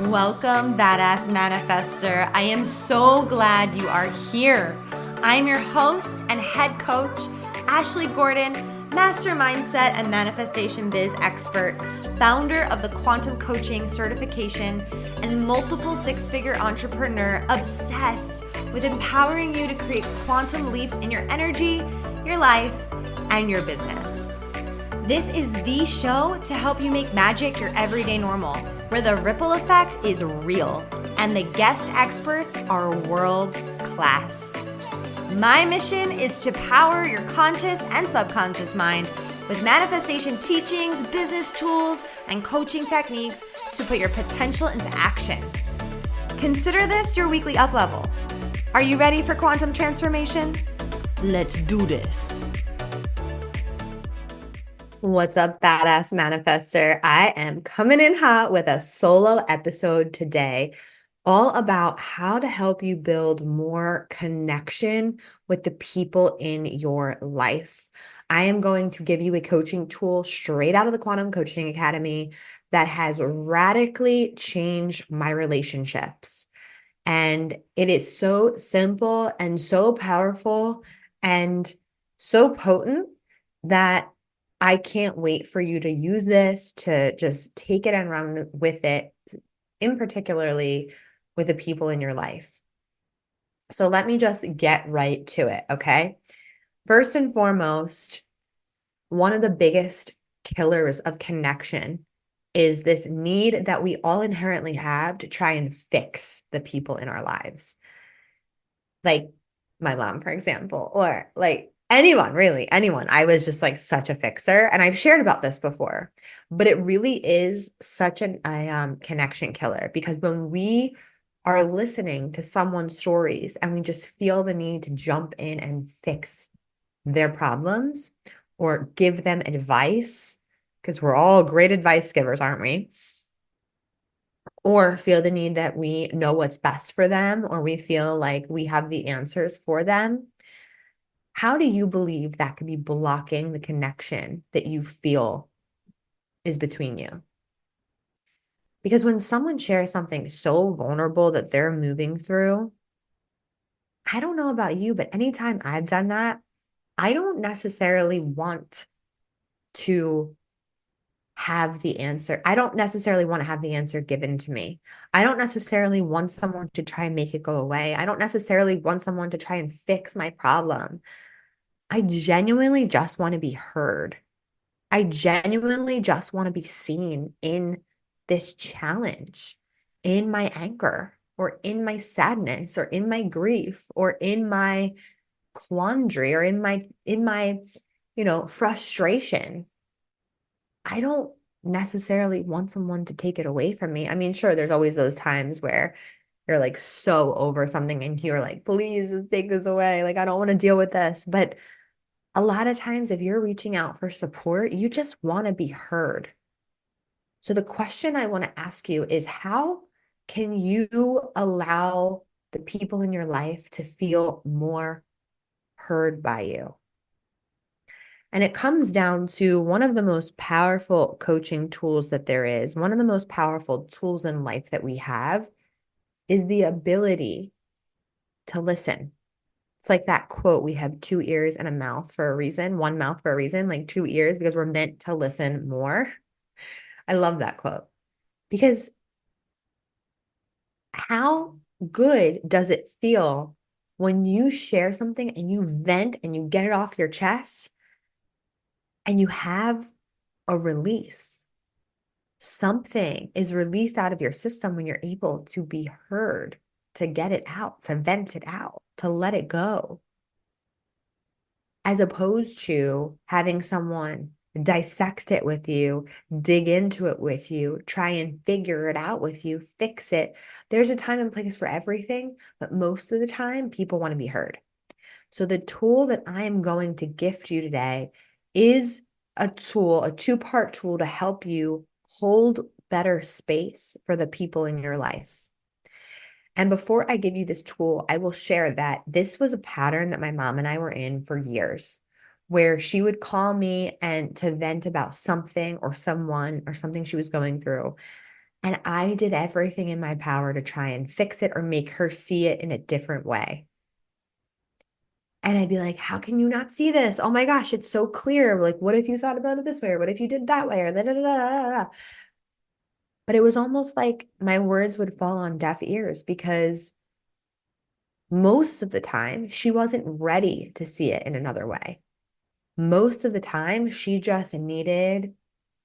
Welcome, Badass Manifester. I am so glad you are here. I'm your host and head coach, Ashley Gordon, master mindset and manifestation biz expert, founder of the Quantum Coaching certification, and multiple six-figure entrepreneur obsessed with empowering you to create quantum leaps in your energy, your life, and your business. This is the show to help you make magic your everyday normal, where the ripple effect is real and the guest experts are world class. My mission is to power your conscious and subconscious mind with manifestation teachings, business tools, and coaching techniques to put your potential into action. Consider this your weekly up level. Are you ready for quantum transformation? Let's do this. What's up, badass manifester? I am coming in hot with a solo episode today, all about how to help you build more connection with the people in your life. I am going to give you a coaching tool straight out of the Quantum Coaching Academy that has radically changed my relationships. And it is so simple and so powerful and so potent that I can't wait for you to use this, to just take it and run with it, in particularly with the people in your life. So let me just get right to it, okay? First and foremost, one of the biggest killers of connection is this need that we all inherently have to try and fix the people in our lives. Like my mom, for example, or like anyone, really, anyone. I was just like such a fixer. And I've shared about this before, but it really is such a connection killer, because when we are listening to someone's stories and we just feel the need to jump in and fix their problems or give them advice, because we're all great advice givers, aren't we? Or feel the need that we know what's best for them, or we feel like we have the answers for them. How do you believe that could be blocking the connection that you feel is between you? Because when someone shares something so vulnerable that they're moving through, I don't know about you, but anytime I've done that, I don't necessarily want to have the answer. I don't necessarily want to have the answer given to me. I don't necessarily want someone to try and make it go away. I don't necessarily want someone to try and fix my problem. I genuinely just want to be heard. I genuinely just want to be seen in this challenge, in my anger, or in my sadness, or in my grief, or in my quandary, or in my frustration. I don't necessarily want someone to take it away from me. I mean, sure, there's always those times where you're like so over something and you're like, please just take this away. Like, I don't want to deal with this. But a lot of times, if you're reaching out for support, you just want to be heard. So the question I want to ask you is, how can you allow the people in your life to feel more heard by you? And it comes down to one of the most powerful coaching tools that there is, one of the most powerful tools in life that we have, is the ability to listen. It's like that quote, we have two ears and a mouth for a reason, one mouth for a reason, like two ears, because we're meant to listen more. I love that quote, because how good does it feel when you share something and you vent and you get it off your chest and you have a release? Something is released out of your system when you're able to be heard, to get it out, to vent it out, to let it go, as opposed to having someone dissect it with you, dig into it with you, try and figure it out with you, fix it. There's a time and place for everything, but most of the time, people want to be heard. So the tool that I am going to gift you today is a tool, a two-part tool to help you hold better space for the people in your life. And before I give you this tool, I will share that this was a pattern that my mom and I were in for years, where she would call me and to vent about something or someone or something she was going through. And I did everything in my power to try and fix it or make her see it in a different way. And I'd be like, how can you not see this? Oh my gosh, it's so clear. Like, what if you thought about it this way? Or what if you did that way? Or da da da da da. But it was almost like my words would fall on deaf ears because most of the time she wasn't ready to see it in another way. Most of the time she just needed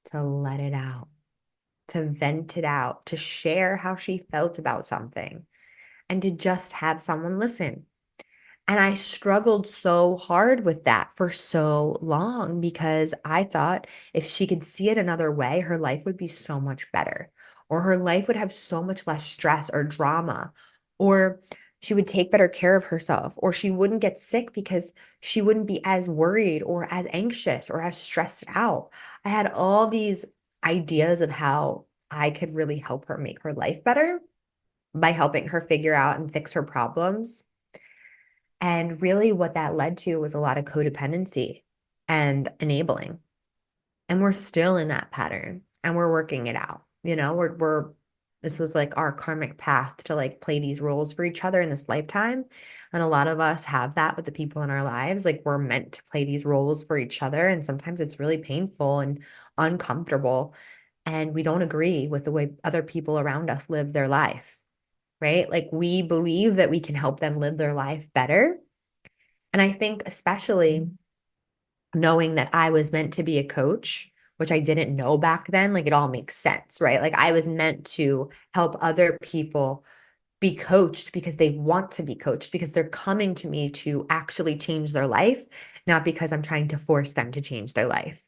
to let it out, to vent it out, to share how she felt about something, and to just have someone listen. And I struggled so hard with that for so long because I thought if she could see it another way, her life would be so much better, or her life would have so much less stress or drama, or she would take better care of herself, or she wouldn't get sick because she wouldn't be as worried or as anxious or as stressed out. I had all these ideas of how I could really help her make her life better by helping her figure out and fix her problems. And really, what that led to was a lot of codependency and enabling. And we're still in that pattern and we're working it out. This was like our karmic path to like play these roles for each other in this lifetime. And a lot of us have that with the people in our lives. Like we're meant to play these roles for each other. And sometimes it's really painful and uncomfortable. And we don't agree with the way other people around us live their life, right? Like we believe that we can help them live their life better. And I think especially knowing that I was meant to be a coach, which I didn't know back then, like it all makes sense, right? Like I was meant to help other people be coached because they want to be coached, because they're coming to me to actually change their life, not because I'm trying to force them to change their life.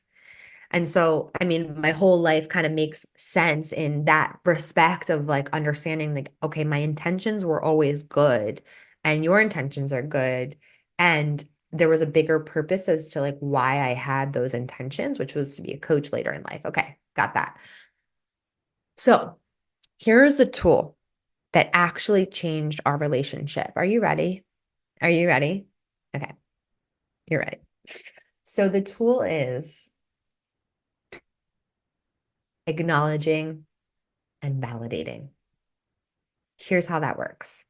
And so, I mean, my whole life kind of makes sense in that respect of like understanding, like, okay, my intentions were always good and your intentions are good. And there was a bigger purpose as to like why I had those intentions, which was to be a coach later in life. Okay, got that. So here's the tool that actually changed our relationship. Are you ready? Are you ready? Okay, you're ready. So the tool is acknowledging and validating. Here's how that works.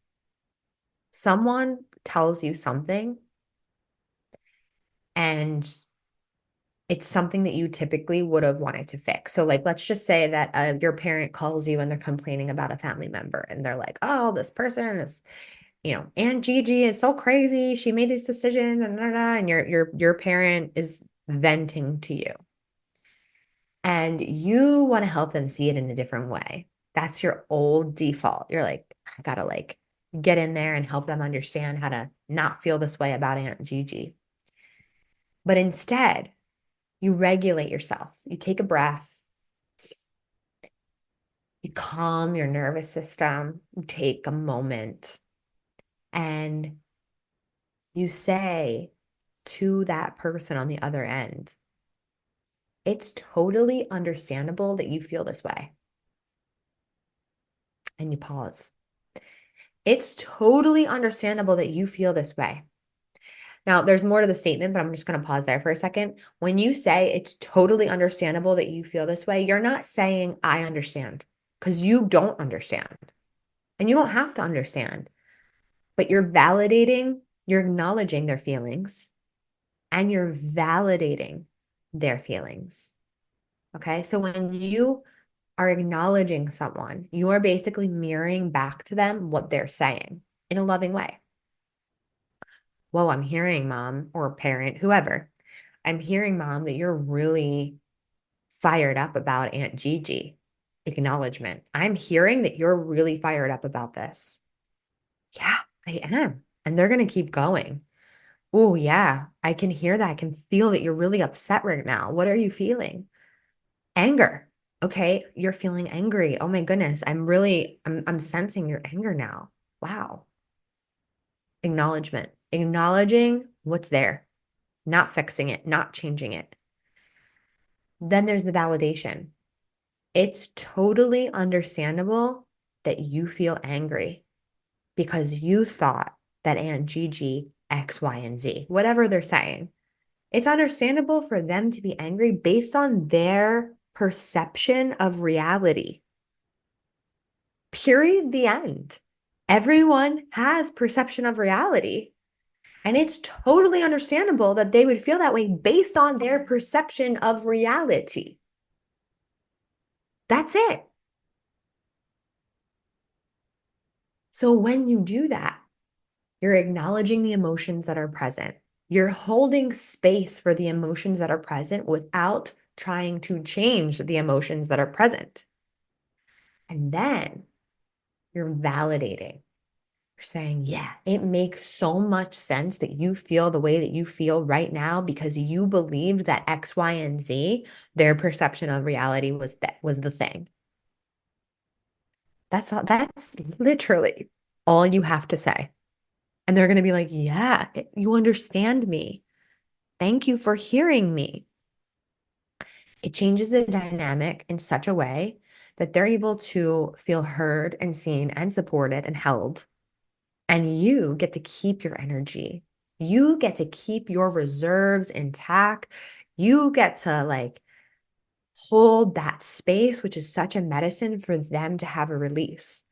Someone tells you something and it's something that you typically would have wanted to fix. So, like, let's just say that your parent calls you and they're complaining about a family member, and they're like, "Oh, this person is, Aunt Gigi is so crazy. She made these decisions, and and your parent is venting to you, and you want to help them see it in a different way. That's your old default. You're like, I gotta like get in there and help them understand how to not feel this way about Aunt Gigi. But instead, you regulate yourself. You take a breath, you calm your nervous system, you take a moment, and you say to that person on the other end, it's totally understandable that you feel this way. And you pause. It's totally understandable that you feel this way. Now, there's more to the statement, but I'm just going to pause there for a second. When you say it's totally understandable that you feel this way, you're not saying I understand because you don't understand and you don't have to understand, but you're validating, you're acknowledging their feelings and you're validating their feelings. Okay. So when you are acknowledging someone, you are basically mirroring back to them what they're saying in a loving way. Well, I'm hearing mom or parent, whoever, I'm hearing mom that you're really fired up about Aunt Gigi. Acknowledgement. I'm hearing that you're really fired up about this. Yeah, I am. And they're going to keep going. Oh, yeah, I can hear that. I can feel that you're really upset right now. What are you feeling? Anger. Okay, you're feeling angry. Oh my goodness. I'm sensing your anger now. Wow. Acknowledgement. Acknowledging what's there, not fixing it, not changing it. Then there's the validation. It's totally understandable that you feel angry because you thought that Aunt Gigi X, Y, and Z, whatever they're saying. It's understandable for them to be angry based on their perception of reality. Period. The end. Everyone has perception of reality. And it's totally understandable that they would feel that way based on their perception of reality. That's it. So when you do that, you're acknowledging the emotions that are present. You're holding space for the emotions that are present without trying to change the emotions that are present. And then you're validating. You're saying, yeah, it makes so much sense that you feel the way that you feel right now because you believed that X, Y, and Z, their perception of reality was the thing. That's literally all you have to say. And they're going to be like, yeah, you understand me. Thank you for hearing me. It changes the dynamic in such a way that they're able to feel heard and seen and supported and held. And you get to keep your energy. You get to keep your reserves intact. You get to like hold that space, which is such a medicine for them to have a release.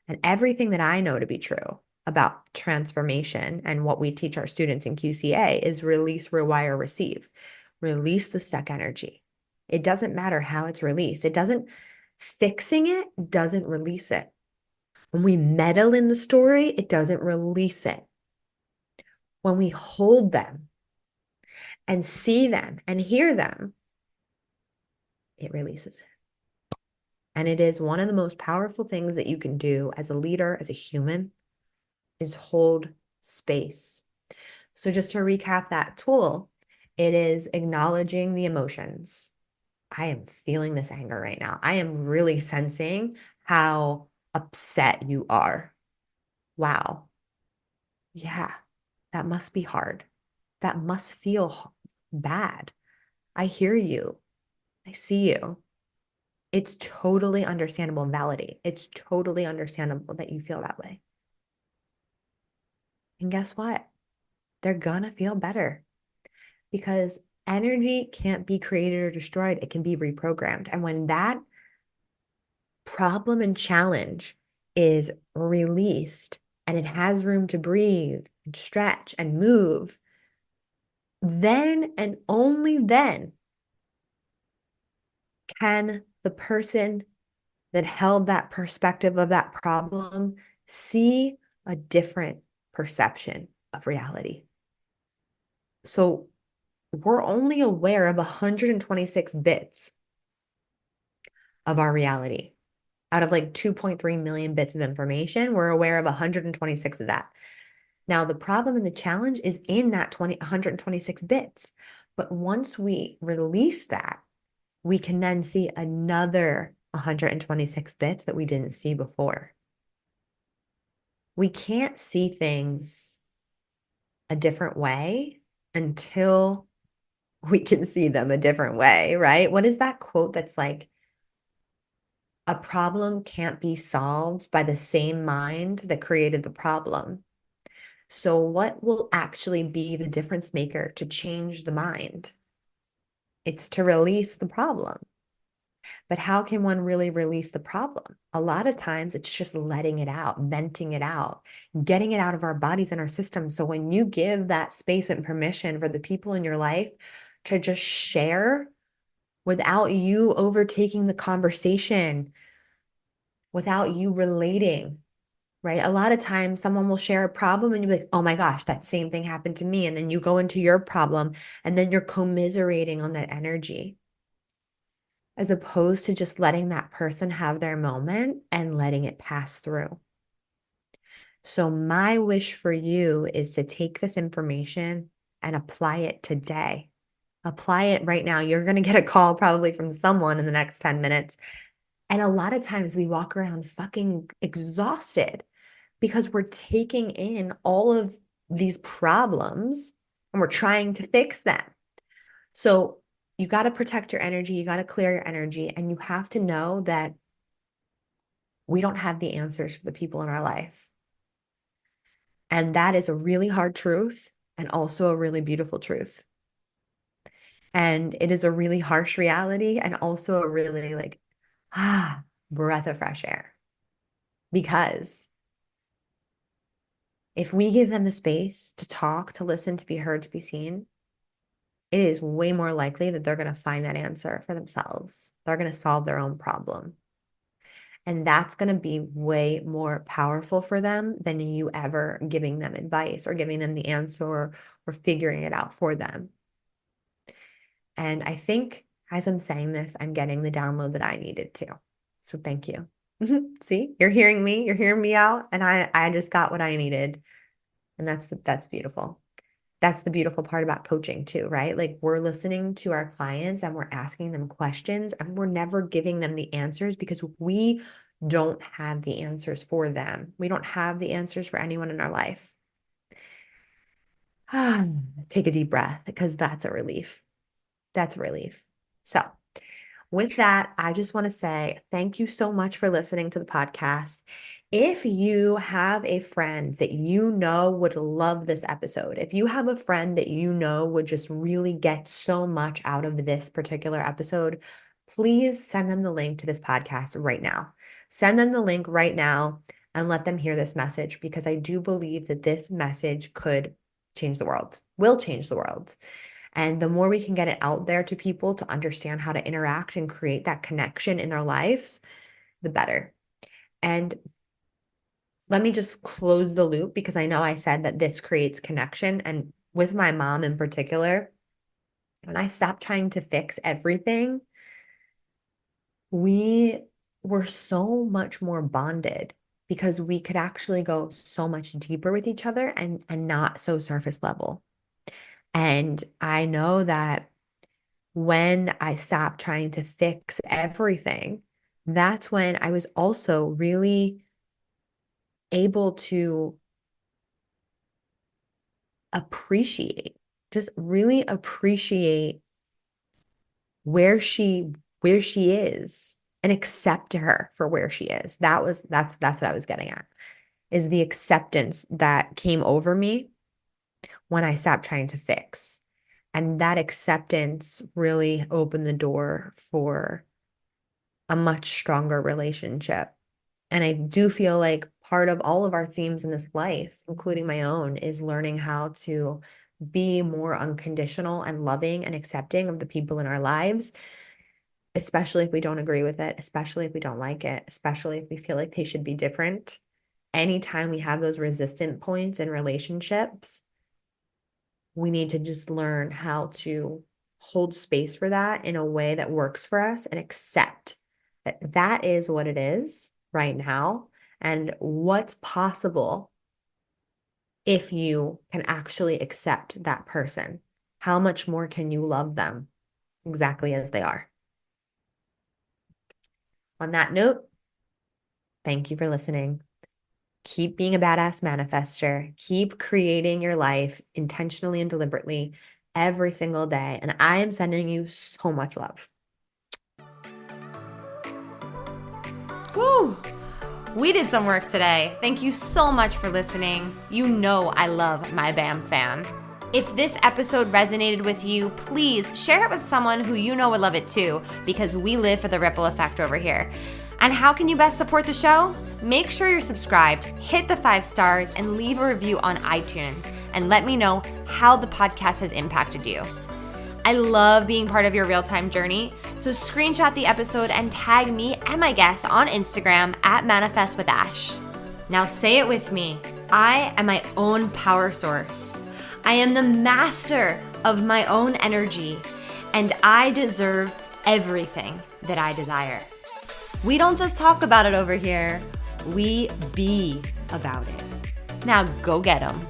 And everything that I know to be true about transformation and what we teach our students in QCA is release, rewire, receive. Release the stuck energy. It doesn't matter how it's released. It doesn't, fixing it doesn't release it. When we meddle in the story, it doesn't release it. When we hold them and see them and hear them, it releases it. And it is one of the most powerful things that you can do as a leader, as a human, is hold space. So just to recap that tool, it is acknowledging the emotions. I am feeling this anger right now. I am really sensing how upset you are. Wow. Yeah, that must be hard. That must feel bad. I hear you. I see you. It's totally understandable and validate. It's totally understandable that you feel that way. And guess what? They're gonna feel better because energy can't be created or destroyed. It can be reprogrammed. And when that problem and challenge is released and it has room to breathe and stretch and move, then and only then can the person that held that perspective of that problem see a different perception of reality. So we're only aware of 126 bits of our reality. Out of like 2.3 million bits of information, we're aware of 126 of that. Now, the problem and the challenge is in that 126 bits. But once we release that, we can then see another 126 bits that we didn't see before. We can't see things a different way until we can see them a different way, right? What is that quote that's like, a problem can't be solved by the same mind that created the problem? So, what will actually be the difference maker to change the mind? It's to release the problem. But how can one really release the problem? A lot of times it's just letting it out, venting it out, getting it out of our bodies and our systems. So when you give that space and permission for the people in your life to just share without you overtaking the conversation, without you relating, right? A lot of times someone will share a problem and you'll be like, oh my gosh, that same thing happened to me. And then you go into your problem and then you're commiserating on that energy, as opposed to just letting that person have their moment and letting it pass through. So, my wish for you is to take this information and apply it today. Apply it right now. You're going to get a call probably from someone in the next 10 minutes. And a lot of times we walk around fucking exhausted because we're taking in all of these problems and we're trying to fix them. So, you got to protect your energy, you got to clear your energy, and you have to know that we don't have the answers for the people in our life. And that is a really hard truth and also a really beautiful truth. And it is a really harsh reality and also a really like, breath of fresh air. Because if we give them the space to talk, to listen, to be heard, to be seen, it is way more likely that they're going to find that answer for themselves. They're going to solve their own problem. And that's going to be way more powerful for them than you ever giving them advice or giving them the answer or figuring it out for them. And I think as I'm saying this, I'm getting the download that I needed to. So thank you. See, you're hearing me out, and I just got what I needed. And that's beautiful. That's the beautiful part about coaching too, right? Like we're listening to our clients and we're asking them questions and we're never giving them the answers because we don't have the answers for them. We don't have the answers for anyone in our life. Take a deep breath because that's a relief. That's a relief. So with that, I just want to say thank you so much for listening to the podcast. If you have a friend that you know would love this episode, if you have a friend that you know would just really get so much out of this particular episode, please send them the link to this podcast right now. Send them the link right now and let them hear this message because I do believe that this message could change the world, will change the world. And the more we can get it out there to people to understand how to interact and create that connection in their lives, the better. And let me just close the loop because I know I said that this creates connection. And with my mom in particular, when I stopped trying to fix everything, we were so much more bonded because we could actually go so much deeper with each other and not so surface level. And I know that when I stopped trying to fix everything, that's when I was also really able to just really appreciate where she is and accept her for where she is. That's what I was getting at, is the acceptance that came over me when I stopped trying to fix. And that acceptance really opened the door for a much stronger relationship. And I do feel like part of all of our themes in this life, including my own, is learning how to be more unconditional and loving and accepting of the people in our lives, especially if we don't agree with it, especially if we don't like it, especially if we feel like they should be different. Anytime we have those resistant points in relationships, we need to just learn how to hold space for that in a way that works for us and accept that that is what it is right now and what's possible if you can actually accept that person. How much more can you love them exactly as they are? On that note, thank you for listening. Keep being a badass manifester. Keep creating your life intentionally and deliberately every single day. And I am sending you so much love. Woo! We did some work today. Thank you so much for listening. You know I love my BAM fam. If this episode resonated with you, please share it with someone who you know would love it too, because we live for the ripple effect over here. And how can you best support the show? Make sure you're subscribed, hit the 5 stars, and leave a review on iTunes, and let me know how the podcast has impacted you. I love being part of your real-time journey, so screenshot the episode and tag me and my guests on Instagram at Manifest with Ash. Now say it with me. I am my own power source. I am the master of my own energy, and I deserve everything that I desire. We don't just talk about it over here, we be about it. Now go get 'em.